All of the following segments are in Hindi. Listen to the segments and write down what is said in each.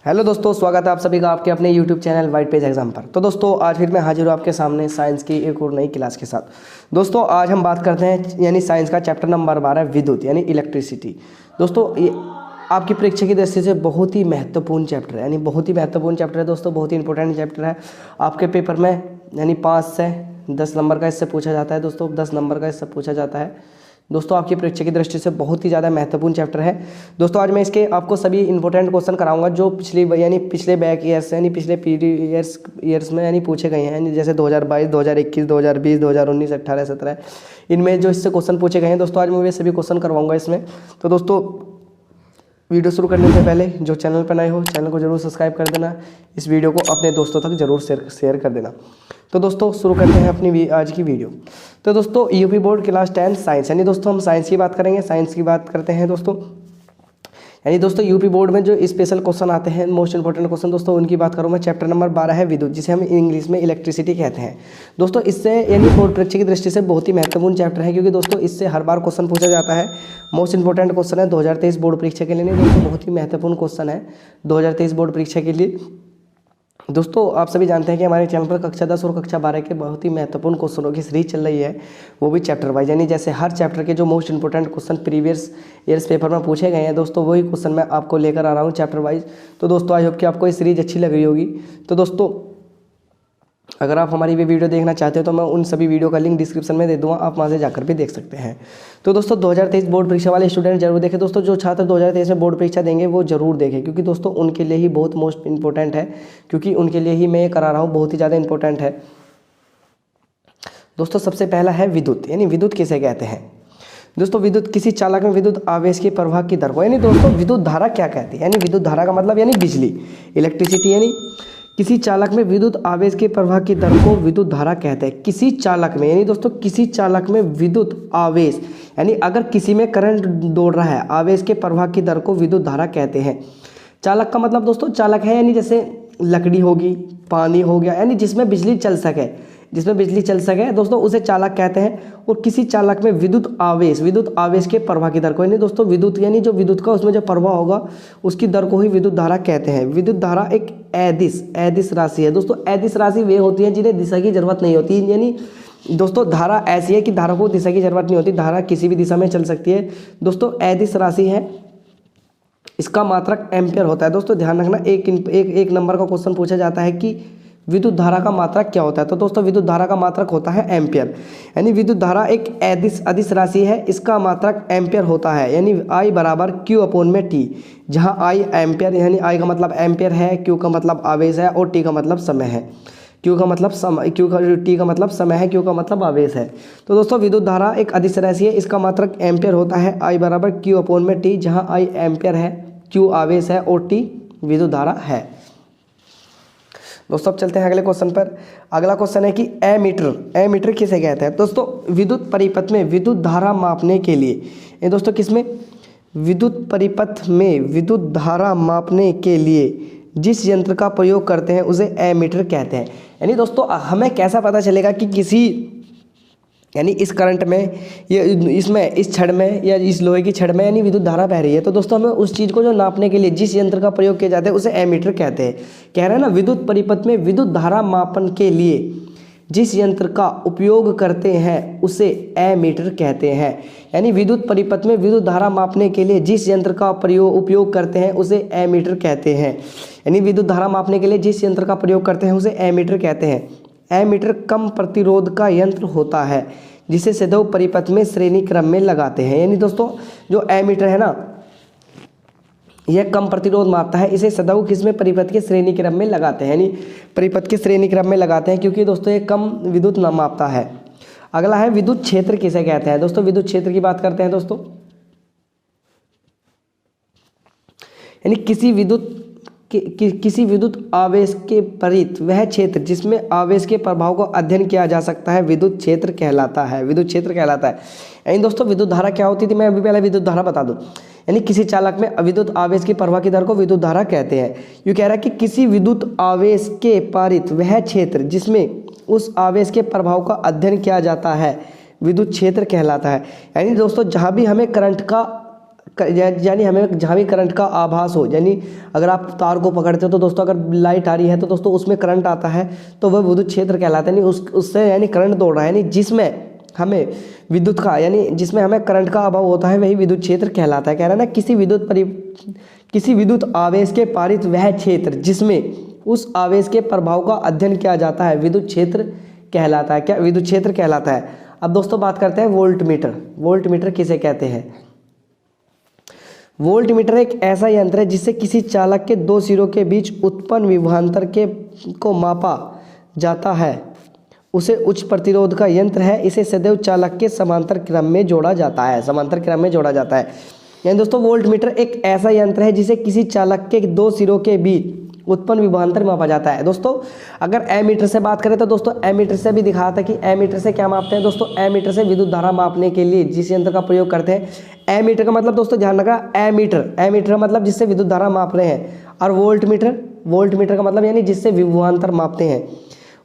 हेलो दोस्तों, स्वागत है आप सभी का आपके अपने YouTube channel white page exam पर। तो दोस्तों आज फिर मैं हाजिर हूँ आपके सामने साइंस की एक और नई क्लास के साथ। दोस्तों आज हम बात करते हैं यानी साइंस का चैप्टर नंबर 12 विद्युत यानी इलेक्ट्रिसिटी। दोस्तों ये आपकी परीक्षा की दृष्टि से बहुत ही महत्वपूर्ण चैप्टर है, यानी बहुत ही महत्वपूर्ण चैप्टर है दोस्तों, बहुत ही इंपॉर्टेंट चैप्टर है। आपके पेपर में यानी 5 से 10 नंबर का इससे पूछा जाता है दोस्तों, 10 नंबर का इससे पूछा जाता है दोस्तों। आपकी परीक्षा की दृष्टि से बहुत ही ज़्यादा महत्वपूर्ण चैप्टर है दोस्तों। आज मैं इसके आपको सभी इंपॉर्टेंट क्वेश्चन कराऊंगा जो पिछले बैक ईयर्स यानी पिछले ईयर्स में यानी पूछे गए हैं, यानी जैसे 2022, 2021, 2020, 2019, 18, 17 इनमें जो इससे क्वेश्चन पूछे गए हैं दोस्तों, आज मैं वे सभी क्वेश्चन करवाऊंगा इसमें। तो दोस्तों वीडियो शुरू करने से पहले जो चैनल पर नए हो चैनल को जरूर सब्सक्राइब कर देना, इस वीडियो को अपने दोस्तों तक जरूर शेयर कर देना। तो दोस्तों शुरू करते हैं अपनी आज की वीडियो। तो दोस्तों यूपी बोर्ड क्लास 10 साइंस, यानी दोस्तों हम साइंस की बात करेंगे, साइंस की बात करते हैं दोस्तों। यानी दोस्तों यूपी बोर्ड में जो स्पेशल क्वेश्चन आते हैं, मोस्ट इंपॉर्टेंट क्वेश्चन दोस्तों, उनकी बात करूँ मैं। चैप्टर नंबर 12 है विद्युत, जिसे हम इंग्लिश में इलेक्ट्रिसिटी कहते हैं दोस्तों। इससे यानी बोर्ड परीक्षा की दृष्टि से बहुत ही महत्वपूर्ण चैप्टर है, क्योंकि दोस्तों इससे हर बार क्वेश्चन पूछा जाता है। मोस्ट इंपॉर्टेंट क्वेश्चन है 2023 बोर्ड परीक्षा के लिए, नहीं दोस्तों बहुत ही महत्वपूर्ण क्वेश्चन है 2023 बोर्ड परीक्षा के लिए। दोस्तों आप सभी जानते हैं कि हमारे चैनल पर कक्षा 10 और कक्षा 12 के बहुत ही महत्वपूर्ण क्वेश्चनों की सीरीज चल रही है, वो भी चैप्टर वाइज, यानी जैसे हर चैप्टर के जो most important question previous years paper में पूछे गए हैं दोस्तों, वही क्वेश्चन मैं आपको लेकर आ रहा हूँ चैप्टर वाइज। तो दोस्तों आई होप कि आपको ये सीरीज अच्छी लग रही होगी। तो दोस्तों अगर आप हमारी भी वीडियो देखना चाहते हो तो मैं उन सभी वीडियो का लिंक डिस्क्रिप्शन में दे दूंगा, आप वहाँ से जाकर भी देख सकते हैं। तो दोस्तों 2023 बोर्ड परीक्षा वाले स्टूडेंट जरूर देखें दोस्तों, जो छात्र 2023 में बोर्ड परीक्षा देंगे वो जरूर देखें, क्योंकि दोस्तों उनके लिए ही बहुत मोस्ट इंपॉर्टेंट है, क्योंकि उनके लिए ही मैं ये करा रहा हूँ, बहुत ही ज़्यादा इंपॉर्टेंट है दोस्तों। सबसे पहला है विद्युत, यानी विद्युत किसे कहते हैं दोस्तों। विद्युत किसी चालक में विद्युत आवेश के प्रवाह की दर को, यानी दोस्तों विद्युत धारा क्या कहती है, यानी विद्युत धारा का मतलब यानी बिजली, इलेक्ट्रिसिटी, यानी किसी चालक में विद्युत आवेश के प्रवाह की दर को विद्युत धारा कहते हैं। किसी चालक में, यानी दोस्तों किसी चालक में विद्युत आवेश, यानी अगर किसी में करंट दौड़ रहा है, आवेश के प्रवाह की दर को विद्युत धारा कहते हैं। चालक का मतलब दोस्तों चालक है यानी जैसे लकड़ी होगी, पानी हो गया, यानी जिसमें बिजली चल सके, जिसमें बिजली चल सके दोस्तों उसे चालक कहते हैं। और किसी चालक में विद्युत आवेश के प्रवाह की दर को, यानी दोस्तों विद्युत यानी जो विद्युत का उसमें जो प्रवाह होगा उसकी दर को ही विद्युत धारा कहते हैं। विद्युत धारा एक अदिश राशि है दोस्तों। अदिश राशि वे होती है जिन्हें दिशा की जरूरत नहीं होती, यानी दोस्तों धारा ऐसी है कि धारा को दिशा की जरूरत नहीं होती, धारा किसी भी दिशा में चल सकती है दोस्तों। अदिश राशि है, इसका मात्रक एम्पियर होता है दोस्तों। ध्यान रखना, एक नंबर का क्वेश्चन पूछा जाता है कि विद्युत धारा का मात्रक क्या होता है, तो दोस्तों विद्युत धारा का मात्रक होता है एम्पियर। यानी विद्युत धारा एक अदिश राशि है, इसका मात्रक एम्पियर होता है, यानी I बराबर Q अपॉन में T, जहां I एम्पियर, यानी I का मतलब एम्पियर है, Q का मतलब आवेश है और T का मतलब समय है। T का मतलब समय है, Q का मतलब आवेश है। तो दोस्तों विद्युत धारा एक अदिश राशि है, इसका मात्रक एम्पियर होता है, I बराबर Q अपॉन में T, जहाँ I एम्पियर है, Q आवेश है और T विद्युत धारा है दोस्तों। अब चलते हैं अगले क्वेश्चन पर। अगला क्वेश्चन है कि एमीटर किसे कहते हैं दोस्तों। विद्युत परिपथ में विद्युत धारा मापने के लिए, ये दोस्तों किसमें, विद्युत परिपथ में विद्युत धारा मापने के लिए जिस यंत्र का प्रयोग करते हैं उसे एमीटर कहते हैं। यानी दोस्तों हमें कैसा पता चलेगा कि किसी, यानी इस करंट में या इसमें इस छड़ में या इस लोहे की छड़ में यानी विद्युत धारा बह रही है, तो दोस्तों हमें उस चीज़ को जो नापने के लिए जिस यंत्र का प्रयोग किया जाता है उसे एमीटर कहते हैं। कह रहे हैं ना, विद्युत परिपथ में विद्युत धारा मापन के लिए जिस यंत्र का उपयोग करते हैं उसे एमीटर कहते हैं। यानी विद्युत परिपथ में विद्युत धारा मापने के लिए जिस यंत्र का उपयोग करते हैं उसे एमीटर कहते हैं। यानी विद्युत धारा मापने के लिए जिस यंत्र का प्रयोग करते हैं उसे एमीटर कहते हैं। एमीटर कम प्रतिरोध का यंत्र होता है जिसे सदैव परिपथ में श्रेणी क्रम में लगाते हैं। यानी दोस्तों जो एमीटर है ना, यह कम प्रतिरोध मापता है, इसे सदैव किसमें, परिपथ के श्रेणी क्रम में लगाते हैं, यानी परिपथ के श्रेणी क्रम में लगाते हैं, क्योंकि दोस्तों ये कम विद्युत न मापता है। अगला है विद्युत क्षेत्र किसे कहते हैं दोस्तों। विद्युत क्षेत्र की बात करते हैं दोस्तों, यानी किसी विद्युत आवेश के परित वह क्षेत्र जिसमें आवेश के प्रभाव को अध्ययन किया जा सकता है विद्युत क्षेत्र कहलाता है, विद्युत क्षेत्र कहलाता है। यानी दोस्तों विद्युत धारा क्या होती थी, मैं अभी पहले विद्युत धारा बता दूं। यानी किसी चालक में विद्युत आवेश की प्रवाह की दर को विद्युत धारा कहते हैं। ये कह रहा है कि किसी विद्युत आवेश के पारित वह क्षेत्र जिसमें उस आवेश के प्रभाव का अध्ययन किया जाता है विद्युत क्षेत्र कहलाता है। यानी दोस्तों जहाँ भी हमें करंट का यानी हमें जहाँ भी करंट का आभास हो, यानी अगर आप तार को पकड़ते हो तो दोस्तों अगर लाइट आ रही है तो दोस्तों उसमें करंट आता है तो वह विद्युत क्षेत्र कहलाता है। यानी उससे यानी करंट दौड़ रहा है, यानी जिसमें हमें विद्युत का यानी जिसमें हमें करंट का अभाव होता है वही विद्युत क्षेत्र कहलाता है। कह रहा है ना, किसी विद्युत आवेश के पारित वह क्षेत्र जिसमें उस आवेश के प्रभाव का अध्ययन किया जाता है विद्युत क्षेत्र कहलाता है। क्या? विद्युत क्षेत्र कहलाता है। अब दोस्तों बात करते हैं वोल्ट मीटर। वोल्ट मीटर किसे कहते हैं? वोल्ट मीटर एक ऐसा यंत्र है जिससे किसी चालक के दो सिरों के बीच उत्पन्न विभवांतर को मापा जाता है। उसे उच्च प्रतिरोध का यंत्र है। इसे सदैव चालक के समांतर क्रम में जोड़ा जाता है। समांतर क्रम में जोड़ा जाता है। यानी दोस्तों वोल्ट मीटर एक ऐसा यंत्र है जिसे किसी चालक के दो सिरों के बीच उत्पन्न विभवांतर मापा जाता है। दोस्तों अगर एमीटर से बात करें तो दोस्तों एमीटर से भी दिखाया था कि एमीटर से क्या मापते हैं। दोस्तों एमीटर से विद्युत धारा मापने के लिए जिस यंत्र का प्रयोग करते हैं, एमीटर का मतलब दोस्तों ध्यान रखना, एमीटर का मतलब जिससे विद्युत धारा माप रहे हैं, और वोल्ट मीटर का मतलब यानी जिससे विभवांतर मापते हैं।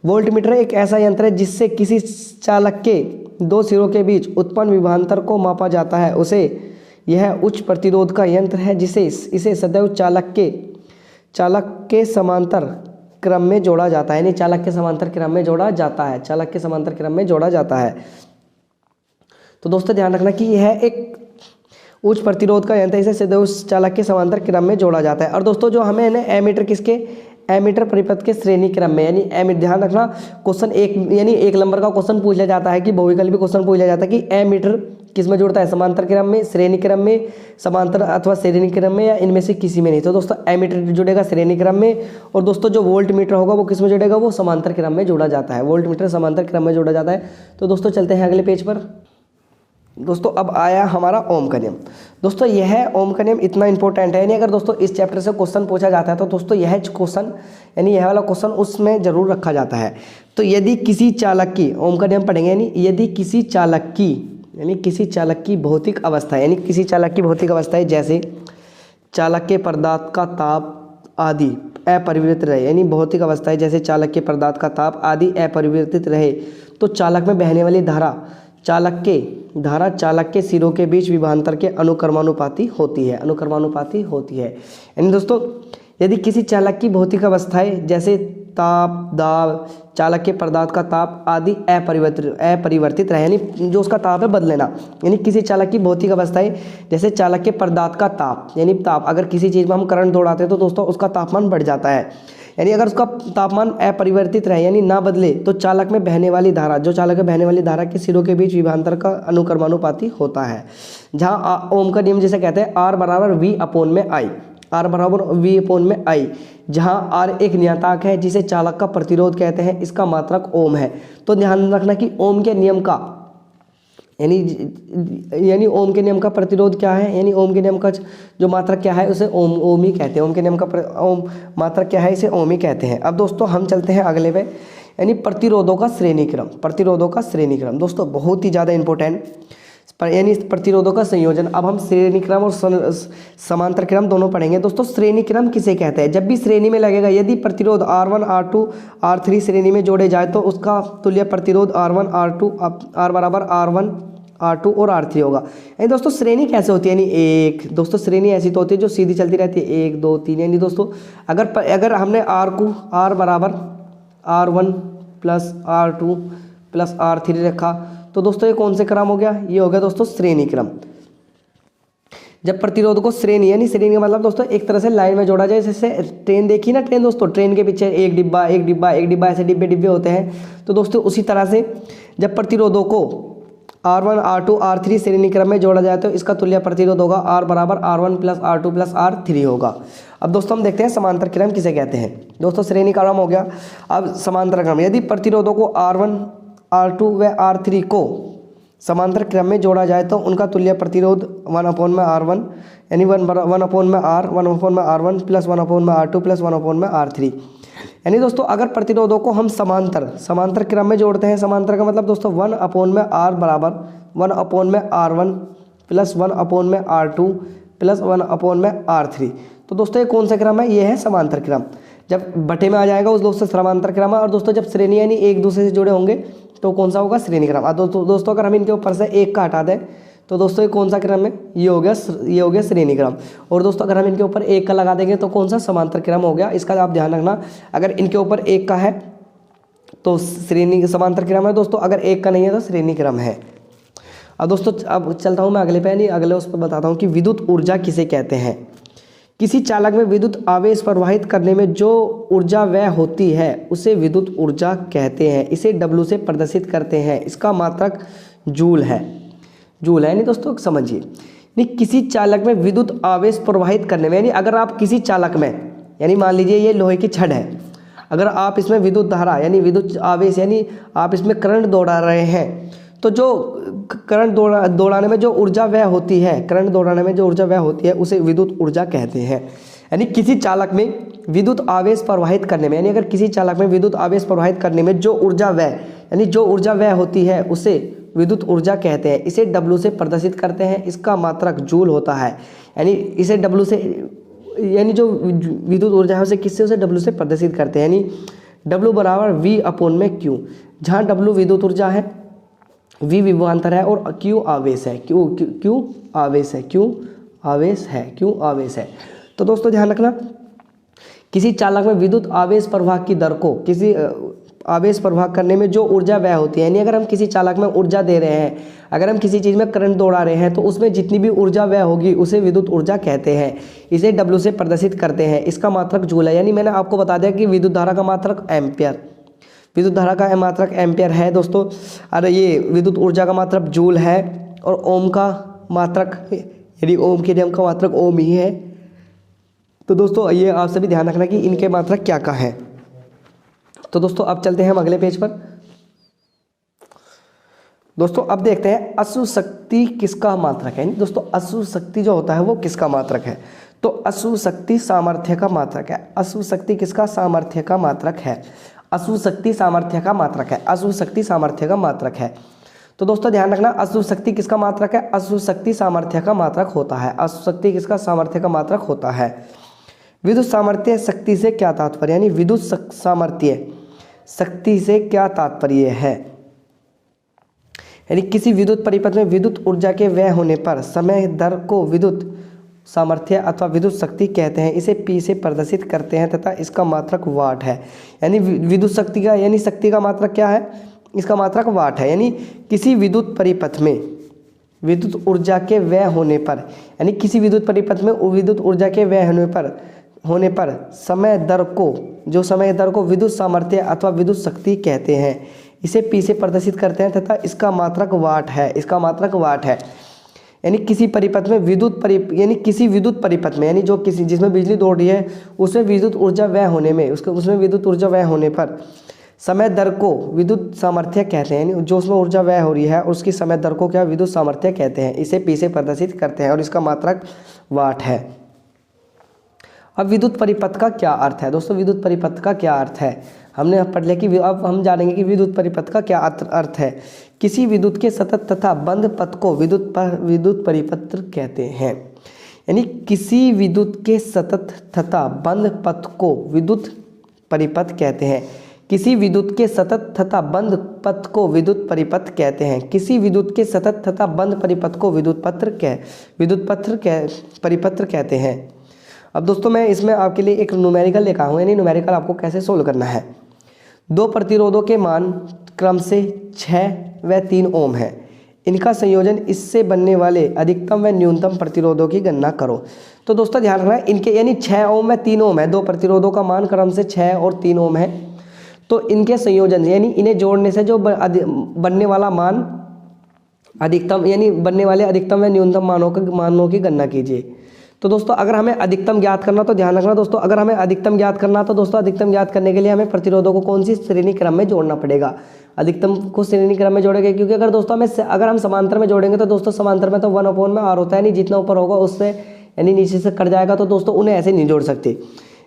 वोल्ट मीटर एक ऐसा यंत्र है जिससे किसी चालक के दो सिरों के बीच उत्पन्न विभवांतर को मापा जाता है। उसे यह उच्च प्रतिरोध का यंत्र है जिसे इसे सदैव चालक के समांतर क्रम में जोड़ा जाता है। यानी चालक के समांतर क्रम में जोड़ा जाता है। चालक के समांतर क्रम में जोड़ा जाता है। तो दोस्तों ध्यान रखना कि यह एक उच्च प्रतिरोध का यंत्र है, इसे सदैव चालक के समांतर क्रम में जोड़ा जाता है। और दोस्तों जो हमें ना एमीटर किसके, एमीटर परिपथ के श्रेणी क्रम में, यानी एमीटर ध्यान रखना क्वेश्चन एक यानी एक नंबर का क्वेश्चन पूछ लिया जाता है कि बहुविकल्पी क्वेश्चन पूछ लिया जाता है कि एमीटर किस में जुड़ता है, समांतर क्रम में, श्रेणी क्रम में, समांतर अथवा श्रेणी क्रम में, या इनमें से किसी में नहीं। तो दोस्तों एमीटर जुड़ेगा श्रेणी क्रम में, और दोस्तों जो वोल्ट मीटर होगा वो किस में जुड़ेगा, वो समांतर क्रम में जोड़ा जाता है। वोल्ट मीटर समांतर क्रम में जोड़ा जाता है। तो दोस्तों चलते हैं अगले पेज पर। दोस्तों अब आया हमारा ओम का नियम। दोस्तों यह ओम का नियम इतना इंपॉर्टेंट है, यानी अगर दोस्तों इस चैप्टर से क्वेश्चन पूछा जाता है तो दोस्तों यह क्वेश्चन यानी यह वाला क्वेश्चन उसमें जरूर रखा जाता है। तो यदि किसी चालक की, ओम का नियम पढ़ेंगे, यानी यदि किसी चालक की भौतिक अवस्था, यानी किसी चालक की भौतिक अवस्थाएं जैसे चालक के पदार्थ का ताप आदि अपरिवर्तित रहे, यानी भौतिक अवस्थाएं जैसे चालक के पदार्थ का ताप आदि अपरिवर्तित रहे, तो चालक में बहने वाली धारा चालक के सिरों के बीच विभवांतर के अनुक्रमानुपाती होती है। यानी दोस्तों यदि किसी चालक की भौतिक अवस्थाएं जैसे ताप, दाब, चालक के पदार्थ का ताप आदि अपरिवर्तित रहे, यानी जो उसका ताप है बदले ना, यानी किसी चालक की भौतिक अवस्थाएं जैसे चालक के पदार्थ का ताप, यानी ताप, अगर किसी चीज़ में हम करंट दौड़ाते हैं तो दोस्तों उसका तापमान बढ़ जाता है। यानी अगर उसका तापमान अपरिवर्तित रहे यानी ना बदले, तो चालक में बहने वाली धारा के सिरों के बीच विभवांतर का अनुक्रमानुपाती होता है। जहाँ ओम का नियम जिसे कहते हैं R बराबर V अपॉन में I, जहाँ R एक नियतांक है जिसे चालक का प्रतिरोध कहते हैं, इसका मात्रक ओम है। तो ध्यान रखना कि ओम के नियम का यानी ओम के नियम का प्रतिरोध क्या है, यानी ओम के नियम का जो मात्रक क्या है उसे ओम ही कहते हैं। ओम के नियम का ओम मात्रक क्या है, इसे ओम ही कहते हैं। अब दोस्तों हम चलते हैं अगले पे, यानी प्रतिरोधों का श्रेणी क्रम। दोस्तों बहुत ही ज़्यादा इंपॉर्टेंट, यानी प्रतिरोधों का संयोजन। अब हम श्रेणी क्रम और समांतर क्रम दोनों पढ़ेंगे। दोस्तों श्रेणी क्रम किसे कहते हैं, जब भी श्रेणी में लगेगा, यदि प्रतिरोध R1, R2, R3 श्रेणी में जोड़े जाए तो उसका तुल्य प्रतिरोध R1, R2, R बराबर R1, R2 और R3 होगा। यानी दोस्तों श्रेणी कैसे होती है, यानी दोस्तों श्रेणी ऐसी तो होती है जो सीधी चलती रहती है, 1 2 3। यानी दोस्तों अगर हमने R को R बराबर R1 plus R2 plus R3 रखा तो दोस्तों ये कौन से क्रम हो गया, ये हो गया दोस्तों श्रेणी क्रम। जब प्रतिरोध को श्रेणी का मतलब दोस्तों एक तरह से लाइन में जोड़ा जाए, जैसे ट्रेन देखी ना, ट्रेन दोस्तों, ट्रेन के पीछे एक डिब्बा ऐसे डिब्बे होते हैं। तो दोस्तों उसी तरह से जब प्रतिरोधों को R1, R2, R3 श्रेणी क्रम में जोड़ा जाए तो इसका तुल्य प्रतिरोध होगा R बराबर R1 plus R2 plus R3 होगा। अब दोस्तों हम देखते हैं समांतर क्रम किसे कहते हैं। दोस्तों श्रेणी क्रम हो गया, अब समांतर क्रम। यदि प्रतिरोधों को R1, R2 व R3 को समांतर क्रम में जोड़ा जाए तो उनका तुल्य प्रतिरोध 1/R1 यानी 1/R 1/R1 plus 1/R2 plus 1/R3। यानी दोस्तों अगर प्रतिरोधों को हम समांतर क्रम में जोड़ते हैं, समांतर का मतलब दोस्तों 1/R बराबर 1/R1 plus 1/R2 plus 1/R3। तो दोस्तों ये कौन सा क्रम है, ये है समांतर क्रम। जब बटे में आ जाएगा उस दोस्तों समांतर क्रम है, और दोस्तों जब श्रेणी यानी एक दूसरे से जुड़े होंगे तो कौन सा होगा, श्रेणी क्रम। दोस्तों अगर हम इनके ऊपर से एक का हटा दें तो दोस्तों ये कौन सा क्रम है, ये हो गया श्रेणी क्रम। और दोस्तों अगर हम इनके ऊपर 1 का लगा देंगे तो कौन सा, समांतर क्रम हो गया। इसका आप ध्यान रखना, अगर इनके ऊपर 1 का है तो श्रेणी समांतर क्रम है दोस्तों, अगर 1 का नहीं है तो श्रेणी क्रम है। अब दोस्तों अब चलता हूँ मैं अगले पे, नहीं अगले उस पर बताता हूँ कि विद्युत ऊर्जा किसे कहते हैं। किसी चालक में विद्युत आवेश प्रवाहित करने में जो ऊर्जा व्यय होती है उसे विद्युत ऊर्जा कहते हैं। इसे W से प्रदर्शित करते हैं। इसका मात्रक जूल है। जूल है नहीं दोस्तों, समझिए। नहीं, किसी चालक में विद्युत आवेश प्रवाहित करने में, यानी अगर आप किसी चालक में, यानी मान लीजिए ये लोहे की छड़ है, अगर आप इसमें विद्युत धारा यानी विद्युत आवेश यानी आप इसमें करंट दौड़ा रहे हैं, तो जो करंट दौड़ाने में जो ऊर्जा व्यय होती है, करंट दौड़ाने में जो ऊर्जा व्यय होती है उसे विद्युत ऊर्जा कहते हैं। यानी किसी चालक में विद्युत आवेश प्रवाहित करने में, यानी अगर किसी चालक में विद्युत आवेश प्रवाहित करने में जो ऊर्जा व्यय यानी जो ऊर्जा व्यय होती है उसे विद्युत ऊर्जा कहते हैं। इसे W से प्रदर्शित करते हैं। इसका मात्रक जूल होता है। यानी इसे W से, यानी जो विद्युत ऊर्जा है उसे किससे, उसे W से प्रदर्शित करते हैं। यानी W बराबर V/Q, जहाँ W विद्युत ऊर्जा है, V विभवांतर है और Q आवेश है। Q आवेश है, Q आवेश है, Q आवेश है। तो दोस्तों ध्यान रखना, किसी चालक में विद्युत आवेश प्रवाह की दर को, किसी आवेश प्रवाह करने में जो ऊर्जा व्यय होती है, यानी अगर हम किसी चालक में ऊर्जा दे रहे हैं, अगर हम किसी चीज़ में करंट दौड़ा रहे हैं, तो उसमें जितनी भी ऊर्जा व्यय होगी उसे विद्युत ऊर्जा कहते हैं। इसे W से प्रदर्शित करते हैं। इसका मात्रक जूल है। यानी मैंने आपको बता दिया कि विद्युत धारा का मात्रक एम्पियर, विद्युत धारा का मात्रक एम्पियर है दोस्तों। और ये विद्युत ऊर्जा का मात्रक जूल है, और ओम का मात्रक, यानी ओम के नियम का मात्रक ओम ही है। तो दोस्तों ये आप सभी ध्यान रखना कि इनके मात्रक क्या क्या है। तो दोस्तों अब चलते हैं हम अगले पेज पर। दोस्तों अब देखते हैं अशुद्ध शक्ति किसका मात्रक है। दोस्तों अशुद्ध शक्ति जो होता है वो किसका मात्रक है, तो अशुद्ध शक्ति सामर्थ्य का मात्रक है। अशुद्ध शक्ति किसका, सामर्थ्य का मात्रक है। अशुद्ध शक्ति सामर्थ्य का मात्रक है। अशुद्ध शक्ति सामर्थ्य का मात्रक है। तो दोस्तों ध्यान रखना, अशुद्ध शक्ति किसका मात्रक है, अशुद्ध शक्ति सामर्थ्य का मात्रक होता है। अशुद्ध शक्ति किसका, सामर्थ्य का मात्रक होता है। विद्युत सामर्थ्य शक्ति से क्या तात्पर्य, यानी विद्युत सामर्थ्य शक्ति से क्या तात्पर्य है, यानी किसी विद्युत परिपथ में विद्युत ऊर्जा के व्यय होने पर समय दर को विद्युत सामर्थ्य अथवा विद्युत शक्ति कहते हैं। इसे P से प्रदर्शित करते हैं तथा इसका मात्रक वाट है। यानी विद्युत शक्ति का, यानी शक्ति का मात्रक क्या है, इसका मात्रक वाट है। यानी किसी विद्युत परिपथ में विद्युत ऊर्जा के व्यय होने पर, यानी किसी विद्युत परिपथ में विद्युत ऊर्जा के व्यय होने पर समय दर को, जो समय दर को विद्युत सामर्थ्य अथवा विद्युत शक्ति कहते हैं। इसे P से प्रदर्शित करते हैं तथा इसका मात्रक वाट है। इसका मात्रक वाट है। यानी किसी परिपथ में यानी किसी विद्युत परिपथ में, यानी जो किसी जिसमें बिजली दौड़ रही है उसमें विद्युत ऊर्जा व्यय होने में, उसमें विद्युत ऊर्जा व्यय होने पर समय दर को विद्युत सामर्थ्य कहते हैं। यानी जो उसमें ऊर्जा व्यय हो रही है उसकी समय दर को क्या, विद्युत सामर्थ्य कहते हैं। इसे P से प्रदर्शित करते हैं और इसका मात्रक वाट है। अब विद्युत परिपथ का क्या अर्थ है दोस्तों, विद्युत परिपथ का क्या अर्थ है हमने पढ़ लिया कि अब हम जानेंगे कि विद्युत परिपथ का क्या अर्थ है। किसी विद्युत के सतत तथा बंद पथ को विद्युत परिपथ कहते हैं। यानी किसी विद्युत के सतत तथा बंद पथ को विद्युत परिपथ कहते हैं। किसी विद्युत के सतत तथा बंद पथ को विद्युत परिपथ कहते हैं। किसी विद्युत के सतत तथा बंद परिपथ को परिपथ कहते हैं। अब दोस्तों मैं इसमें आपके लिए एक न्यूमेरिकल लिखा हूँ, यानी न्यूमेरिकल आपको कैसे सोल्व करना है। दो प्रतिरोधों के मान क्रम से 6 व 3 ओम है। इनका संयोजन, इससे बनने वाले अधिकतम व न्यूनतम प्रतिरोधों की गणना करो। तो दोस्तों ध्यान रखना, इनके यानी 6 ओम व 3 ओम है। दो प्रतिरोधों का मान क्रम से 6 और 3 ओम है। तो इनके संयोजन यानी इन्हें जोड़ने से जो बनने वाला मान अधिकतम, यानी बनने वाले अधिकतम व न्यूनतम मानों की गणना कीजिए। तो दोस्तों अगर हमें अधिकतम ज्ञात करना, तो ध्यान रखना दोस्तों, अगर हमें अधिकतम ज्ञात करना, तो दोस्तों अधिकतम ज्ञात करने के लिए हमें प्रतिरोधों को कौन सी श्रेणी क्रम में जोड़ना पड़ेगा, अधिकतम को श्रेणी क्रम में जोड़ेंगे। क्योंकि अगर दोस्तों अगर हम समांतर में जोड़ेंगे तो दोस्तों समांतर में तो 1/r होता है, नहीं जितना ऊपर होगा उससे यानी नीचे से कट जाएगा। तो दोस्तों उन्हें ऐसे नहीं जोड़ सकते।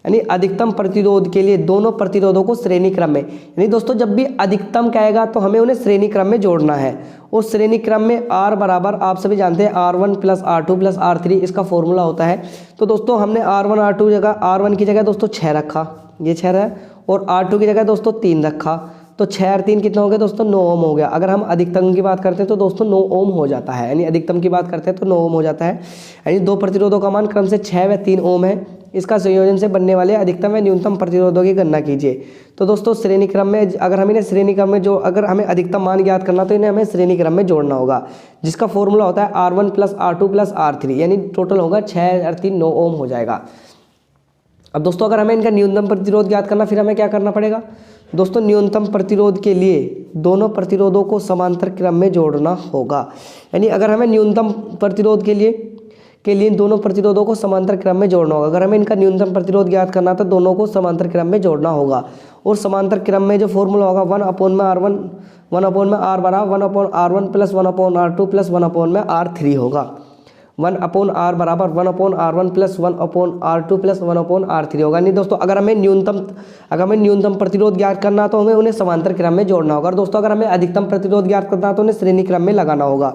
यानी अधिकतम प्रतिरोध के लिए दोनों प्रतिरोधों को श्रेणी क्रम में, यानी दोस्तों जब भी अधिकतम कहेगा तो हमें उन्हें श्रेणी क्रम में जोड़ना है। उस श्रेणी क्रम में R बराबर आप सभी जानते हैं R1 + R2 + R3 इसका फॉर्मूला होता है। तो दोस्तों हमने R1 R2 जगह R1 की जगह दोस्तों 6 रखा, ये 6 है, और R2 की जगह दोस्तों 3 रखा। तो 6 और 3 कितना हो गया दोस्तों 9 ओम हो गया। अगर हम अधिकतम की बात करते हैं तो दोस्तों 9 ओम हो जाता है, यानी अधिकतम की बात करते हैं तो 9 ओम हो जाता है। यानी दो प्रतिरोधों का मान क्रम से 6 व 3 ओम है। इसका संयोजन से बनने वाले अधिकतम व न्यूनतम प्रतिरोधों की गणना कीजिए। तो दोस्तों श्रेणी क्रम में अगर हम इन्हें श्रेणी क्रम में अगर हमें अधिकतम मान ज्ञात करना तो इन्हें हमें श्रेणी क्रम में जोड़ना होगा, जिसका फॉर्मूला होता है R1 + R2 + R3, यानी टोटल होगा 6 और 3 9 ओम हो जाएगा। अब दोस्तों अगर हमें इनका न्यूनतम प्रतिरोध ज्ञात करना, फिर हमें क्या करना पड़ेगा दोस्तों, न्यूनतम प्रतिरोध के लिए दोनों प्रतिरोधों को समांतर क्रम में जोड़ना होगा। यानी अगर हमें न्यूनतम प्रतिरोध के लिए दोनों प्रतिरोधों को समांतर क्रम में जोड़ना होगा। अगर हमें इनका न्यूनतम प्रतिरोध ज्ञात करना तो दोनों को समांतर क्रम में जोड़ना होगा। और समांतर क्रम में जो फॉर्मूला होगा 1/R1 1/R बराबर 1/R1 + 1/R2 + 1/R3 होगा। 1/R बराबर 1/R1 + 1/R2 + 1/R3 होगा। नहीं दोस्तों अगर हमें न्यूनतम प्रतिरोध ज्ञात करना तो हमें उन्हें समांतर क्रम में जोड़ना होगा। और दोस्तों अगर हमें अधिकतम प्रतिरोध ज्ञात करना तो उन्हें श्रेणी क्रम में लगाना होगा।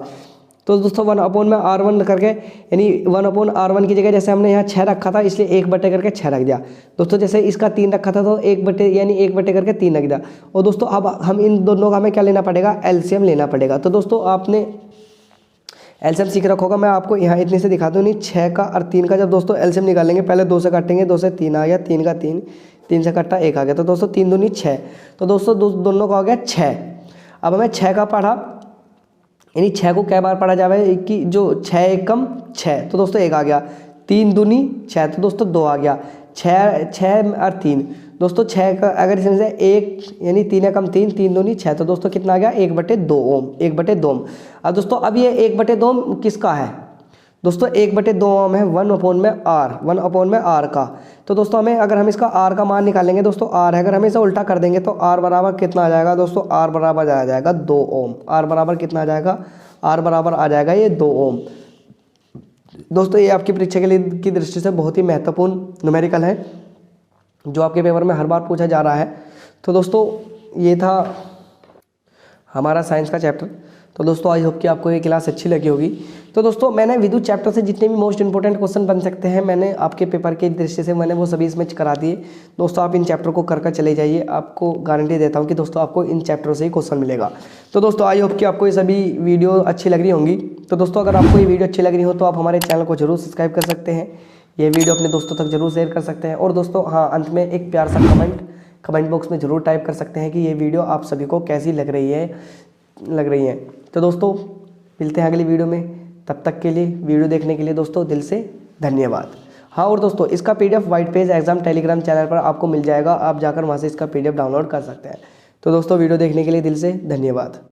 तो दोस्तों 1/R1 करके, यानी 1/R1 की जगह जैसे हमने यहाँ 6 रखा था इसलिए 1/6 करके 6 रख दिया। दोस्तों जैसे इसका 3 रखा था तो 1/6 करके 3 रख दिया। और दोस्तों अब हम इन दोनों का हमें क्या लेना पड़ेगा, एलसीएम लेना पड़ेगा। तो दोस्तों आपने एलसीएम सीख रखा होगा, मैं आपको यहाँ इतने से दिखा दूँ। नहीं 6 का और 3 का जब दोस्तों एलसीएम निकालेंगे, पहले 2 से काटेंगे, 2 से 3 आ गया, 3 का 3, 3 से कट्टा 1 आ गया। तो दोस्तों 3 दूनी 6, तो दोस्तों दोनों का हो गया 6। अब हमें 6 का पढ़ा, यानी 6 को कै बार पढ़ा जाए कि जो 6 एकम 6, तो दोस्तों 1 आ गया। 3 दूनी 6, तो दोस्तों 2 आ गया। 6 और 3 दोस्तों 6 का अगर इसमें से 1 यानी 3 एकम 3, 3 दूनी 6, तो दोस्तों कितना आ गया 1/2 ओम, 1/2 ओम। अब दोस्तों अब ये 1/2 ओम किसका है दोस्तों, 1/2 ओम है 1/R का। तो दोस्तों हमें अगर हम इसका R का मान निकालेंगे दोस्तों, R है, अगर हम इसे उल्टा कर देंगे तो R बराबर कितना आ जाएगा दोस्तों, R बराबर आ जाएगा 2 ओम। R बराबर कितना आ जाएगा, R बराबर आ जाएगा ये 2 ओम। दोस्तों ये आपकी परीक्षा के लिए की दृष्टि से बहुत ही महत्वपूर्ण न्यूमेरिकल है, जो आपके पेपर में हर बार पूछा जा रहा है। तो दोस्तों ये था हमारा साइंस का चैप्टर। तो दोस्तों आई होप कि आपको ये क्लास अच्छी लगी होगी। तो दोस्तों मैंने विद्युत चैप्टर से जितने भी मोस्ट इंपॉर्टेंट क्वेश्चन बन सकते हैं मैंने आपके पेपर के दृष्टि से मैंने वो सभी इसमें करा दिए। दोस्तों आप इन चैप्टर को कर चले जाइए, आपको गारंटी देता हूँ कि दोस्तों आपको इन चैप्टरों से ही क्वेश्चन मिलेगा। तो दोस्तों आई होप कि आपको ये सभी वीडियो अच्छी लग रही होंगी। तो दोस्तों अगर आपको ये वीडियो अच्छी लग रही हो तो आप हमारे चैनल को जरूर सब्सक्राइब कर सकते हैं, ये वीडियो अपने दोस्तों तक जरूर शेयर कर सकते हैं। और दोस्तों हाँ, अंत में एक प्यार सा कमेंट बॉक्स में जरूर टाइप कर सकते हैं कि ये वीडियो आप सभी को कैसी लग रही है। तो दोस्तों मिलते हैं अगली वीडियो में, तब तक के लिए वीडियो देखने के लिए दोस्तों दिल से धन्यवाद। हाँ और दोस्तों इसका PDF white page exam Telegram channel पर आपको मिल जाएगा, आप जाकर वहाँ से इसका PDF डाउनलोड कर सकते हैं। तो दोस्तों वीडियो देखने के लिए दिल से धन्यवाद।